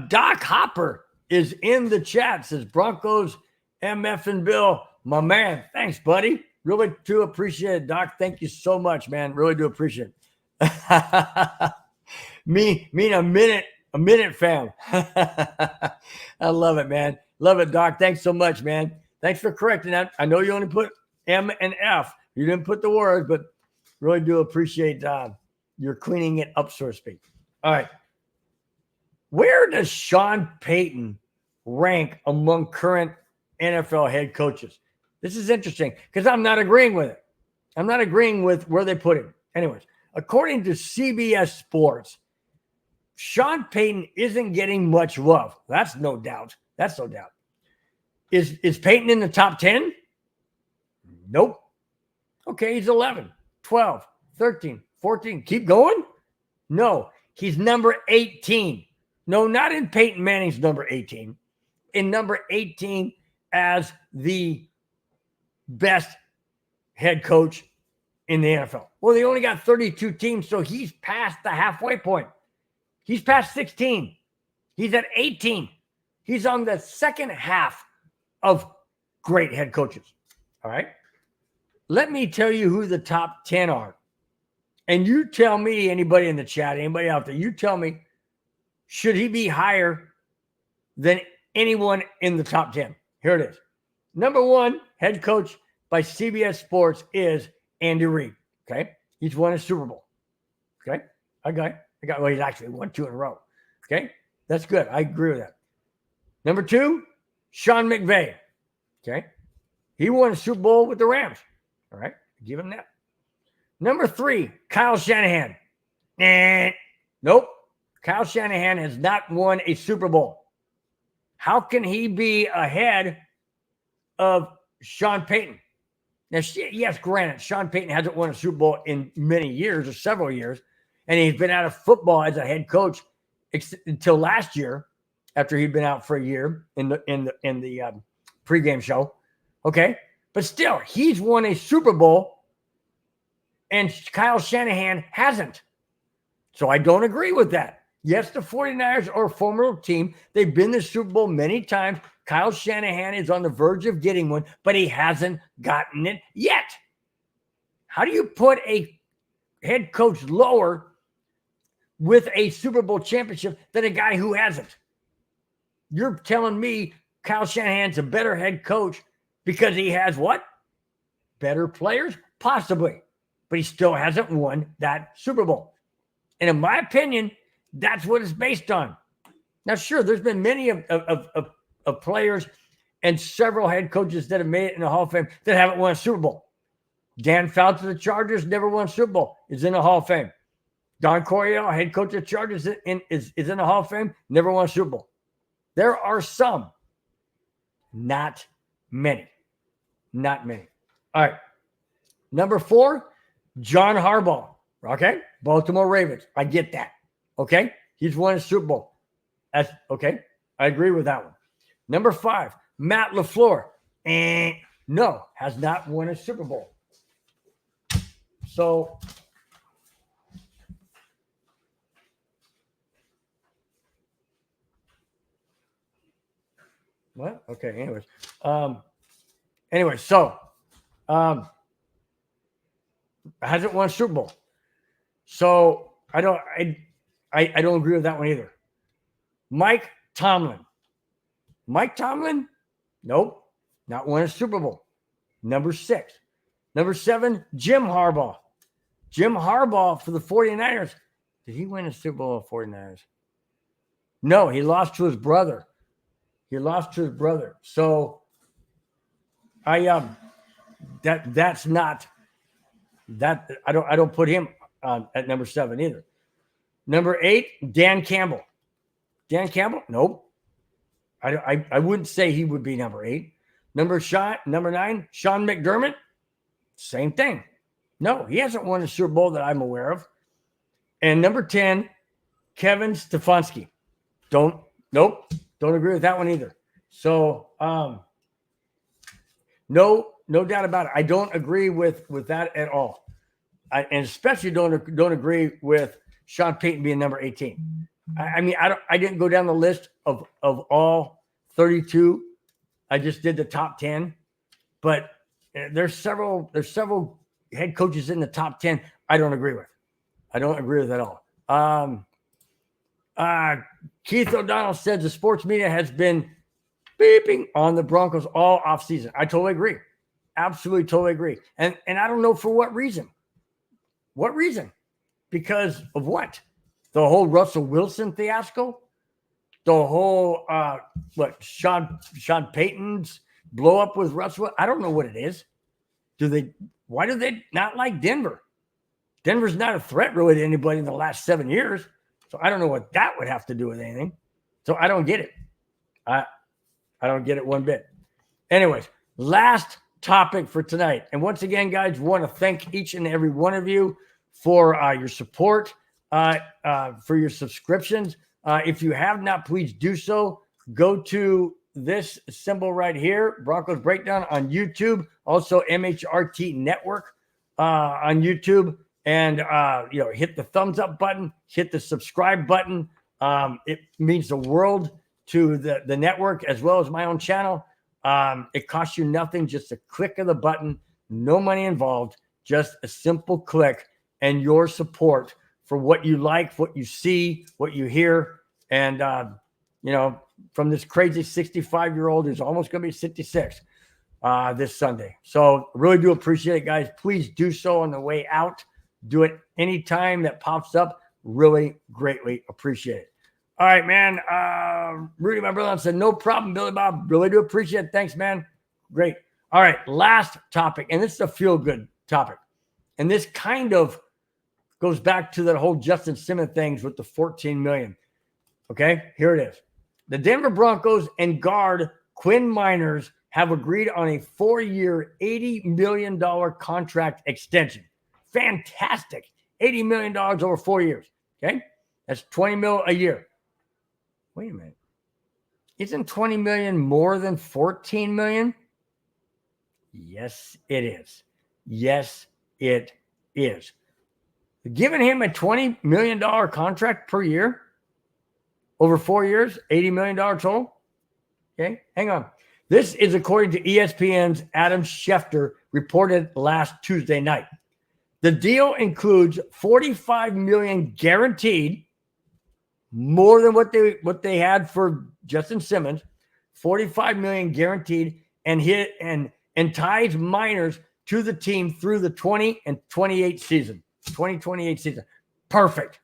Doc Hopper is in the chat, says Broncos, MF and Bill. My man, thanks, buddy. Really do appreciate it, Doc. Thank you so much, man. Really do appreciate it. Me a minute fam. I love it, man. Love it, Doc. Thanks so much, man. Thanks for correcting that. I know you only put M and F. You didn't put the words, but really do appreciate your cleaning it up, so to speak. All right. Where does Sean Payton rank among current NFL head coaches? This is interesting because I'm not agreeing with it. I'm not agreeing with where they put him. Anyways, according to CBS Sports, Sean Payton isn't getting much love. That's no doubt. Is Payton in the top 10? Nope. Okay, he's 11, 12, 13, 14. Keep going? No, he's number 18. No, not in Peyton Manning's number 18. In number 18 as the best head coach in the NFL. Well, they only got 32 teams, so he's past the halfway point. He's past 16. He's at 18. He's on the second half of great head coaches. All right? Let me tell you who the top 10 are. And you tell me, anybody in the chat, anybody out there, you tell me, should he be higher than anyone in the top 10? Here it is. Number 1 head coach by CBS Sports is Andy Reid. Okay? He's won a Super Bowl. Okay? Well, he's actually won 2 in a row. Okay? That's good. I agree with that. Number 2, Sean McVay. Okay? He won a Super Bowl with the Rams. All right? Give him that. Number 3, Kyle Shanahan. Nope. Kyle Shanahan has not won a Super Bowl. How can he be ahead of Sean Payton? Now, yes, granted, Sean Payton hasn't won a Super Bowl in many years or several years, and he's been out of football as a head coach until last year, after he'd been out for a year in the pregame show. Okay, but still, he's won a Super Bowl, and Kyle Shanahan hasn't. So I don't agree with that. Yes, the 49ers are a formidable team. They've been to the Super Bowl many times. Kyle Shanahan is on the verge of getting one, but he hasn't gotten it yet. How do you put a head coach lower with a Super Bowl championship than a guy who hasn't? You're telling me Kyle Shanahan's a better head coach because he has what? Better players? Possibly. But he still hasn't won that Super Bowl. And in my opinion, that's what it's based on. Now, sure, there's been many of players and several head coaches that have made it in the Hall of Fame that haven't won a Super Bowl. Dan Fouts of the Chargers never won a Super Bowl, is in the Hall of Fame. Don Coryell, head coach of the Chargers, is in the Hall of Fame, never won a Super Bowl. There are some. Not many. Not many. All right. Number 4, John Harbaugh. Okay. Baltimore Ravens. I get that. Okay. He's won a Super Bowl. That's okay. I agree with that one. Number 5, Matt LaFleur. No, has not won a Super Bowl. So what? Okay. Anyways, so hasn't won a Super Bowl. So I don't agree with that one either. Mike Tomlin. Nope, not won a Super Bowl. Number 6. Number 7, Jim Harbaugh. Jim Harbaugh for the 49ers. Did he win a Super Bowl with 49ers? No, he lost to his brother. So that's not that. I don't put him at number 7 either. Number 8, Dan Campbell. Nope. I wouldn't say he would be number 8. Number 9, Sean McDermott. Same thing. No, he hasn't won a Super Bowl that I'm aware of. And number 10, Kevin Stefanski. Don't agree with that one either. So no doubt about it. I don't agree with that at all. And especially don't agree with Sean Payton being number 18. I didn't go down the list of all 32. I just did the top 10, but there's several head coaches in the top 10 I don't agree with. I don't agree with at all. Keith O'Donnell says the sports media has been beeping on the Broncos all offseason. I totally agree. Absolutely, totally agree. And I don't know for what reason. What reason? Because of what? The whole Russell Wilson fiasco? The whole Sean Payton's blow up with Russell? I don't know what it is. Why do they not like Denver? Denver's not a threat really to anybody in the last 7 years. So I don't know what that would have to do with anything. So I don't get it. I don't get it one bit. Anyways, last topic for tonight. And once again, guys, want to thank each and every one of you for your support, for your subscriptions. If you have not, please do so. Go to this symbol right here, Broncos Breakdown on YouTube, also MHRT Network on YouTube. And, hit the thumbs up button, hit the subscribe button. It means the world to the network as well as my own channel. It costs you nothing, just a click of the button, no money involved, just a simple click and your support for what you like, what you see, what you hear. And, from this crazy 65-year-old who's almost going to be 66 this Sunday. So really do appreciate it, guys. Please do so on the way out. Do it anytime that pops up. Really greatly appreciate it. All right, man. Rudy, my brother, said, no problem, Billy Bob. Really do appreciate it. Thanks, man. Great. All right, last topic. And this is a feel-good topic. And this kind of goes back to that whole Justin Simmons things with the $14 million. Okay, here it is. The Denver Broncos and guard Quinn Miners have agreed on a 4-year, $80 million contract extension. Fantastic. $80 million over 4 years. Okay. That's $20 million a year. Wait a minute. Isn't $20 million more than $14 million? Yes, it is. Yes, it is. Giving him a $20 million contract per year over 4 years, $80 million total. Okay. Hang on. This is according to ESPN's Adam Schefter reported last Tuesday night. The deal includes $45 million guaranteed, more than what they had for Justin Simmons, $45 million guaranteed, and ties Miners to the team through the 2028 season. Perfect.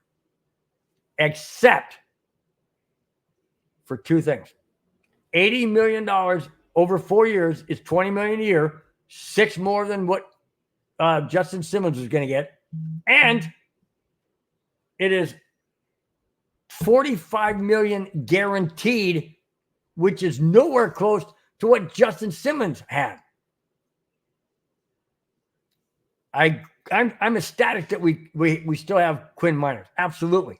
Except for two things. $80 million over 4 years is $20 million a year, 6 more than what Justin Simmons was going to get. And it is $45 million guaranteed which is nowhere close to what Justin Simmons had. I'm ecstatic that we still have Quinn Miners. Absolutely.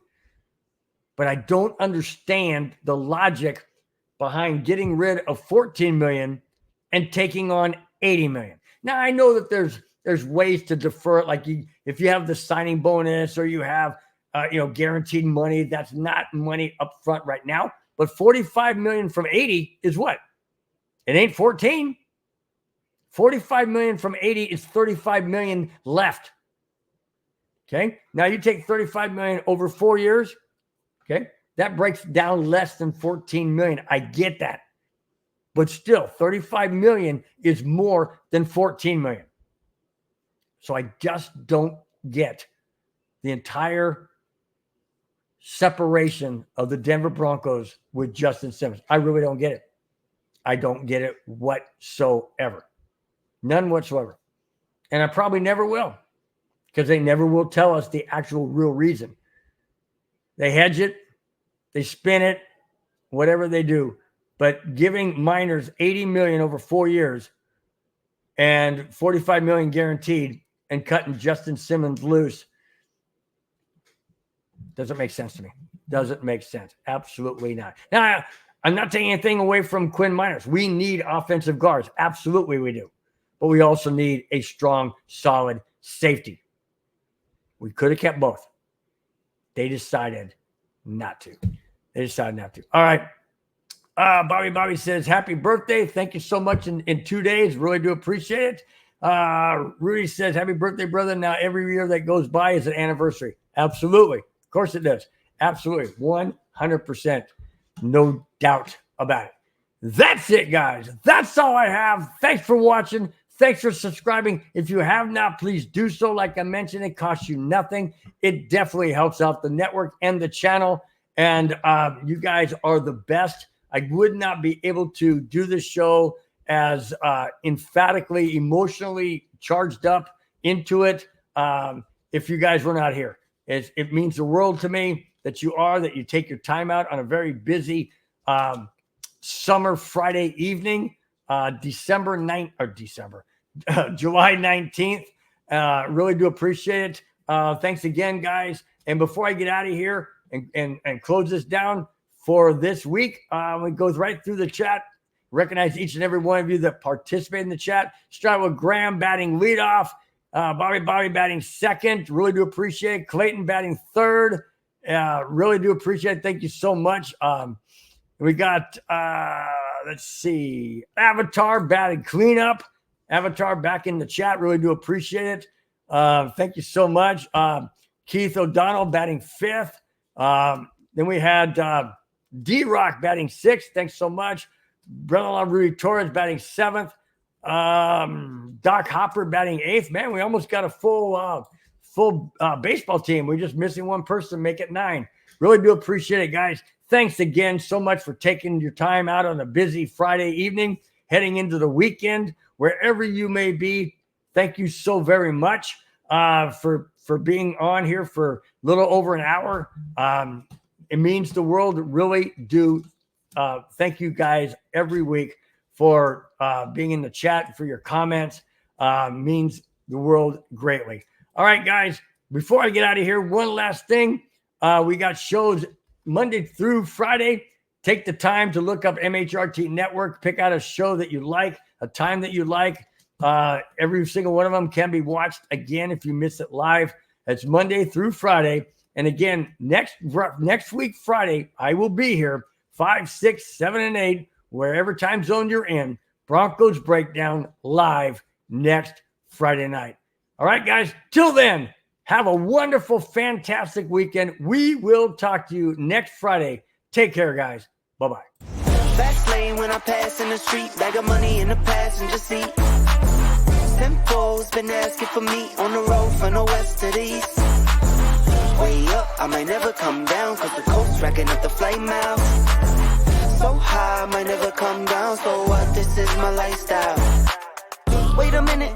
But I don't understand the logic behind getting rid of $14 million and taking on $80 million. Now, I know that there's ways to defer it. Like if you have the signing bonus or you have guaranteed money, that's not money up front right now. But $45 million from 80 is what? It ain't 14. $45 million from 80 is $35 million left. Okay. Now you take $35 million over 4 years. Okay. That breaks down less than $14 million. I get that. But still, $35 million is more than $14 million. So I just don't get the entire separation of the Denver Broncos with Justin Simmons. I really don't get it. I don't get it whatsoever. None whatsoever. And I probably never will, because they never will tell us the actual real reason. They hedge it, they spin it, whatever they do. But giving minors $80 million over 4 years and $45 million guaranteed and cutting Justin Simmons loose doesn't make sense to me. Doesn't make sense. Absolutely not. Now, I'm not taking anything away from Quinn Miners. We need offensive guards. Absolutely we do. But we also need a strong, solid safety. We could have kept both. They decided not to. All right. Bobby says, happy birthday. Thank you so much in 2 days. Really do appreciate it. Rudy says, happy birthday, brother. Now, every year that goes by is an anniversary. Absolutely. Of course it does. Absolutely. 100%. No doubt about it. That's it, guys. That's all I have. Thanks for watching. Thanks for subscribing. If you have not, please do so. Like I mentioned, it costs you nothing. It definitely helps out the network and the channel. And you guys are the best. I would not be able to do this show as emphatically, emotionally charged up into it if you guys were not here. It means the world to me that you take your time out on a very busy summer Friday evening, July 19th. Really do appreciate it. Thanks again, guys. And before I get out of here and close this down for this week, it goes right through the chat. Recognize each and every one of you that participate in the chat. Start with Graham batting leadoff, Bobby batting second. Really do appreciate it. Clayton batting third. Really do appreciate it. Thank you so much. We got, let's see, Avatar batting cleanup. Avatar back in the chat. Really do appreciate it. Thank you so much. Keith O'Donnell batting fifth. Then we had D-Rock batting sixth. Thanks so much. Brother-in-law Rudy Torres batting seventh. Doc Hopper batting eighth. Man, we almost got a full baseball team. We're just missing one person, make it 9. Really do appreciate it, guys. Thanks again so much for taking your time out on a busy Friday evening, heading into the weekend, wherever you may be. Thank you so very much for being on here for a little over an hour. It means the world. Really do. Thank you guys every week for being in the chat, for your comments. Means the world greatly. All right, guys, before I get out of here, one last thing. We got shows Monday through Friday. Take the time to look up MHRT Network. Pick out a show that you like, a time that you like. Every single one of them can be watched again if you miss it live. It's Monday through Friday. And again, next week, Friday, I will be here 5, 6, 7, and 8, wherever time zone you're in. Broncos Breakdown live next Friday night. All right, guys, till then, have a wonderful, fantastic weekend. We will talk to you next Friday. Take care, guys. Bye-bye. Fast lane when I pass in the street, bag of money in the passenger seat. Simcoe's been asking for me on the road from the west to the east. Way up, I might never come down, cause the coast's racking up the flight miles. So high, I might never come down, so what, this is my lifestyle. Wait a minute.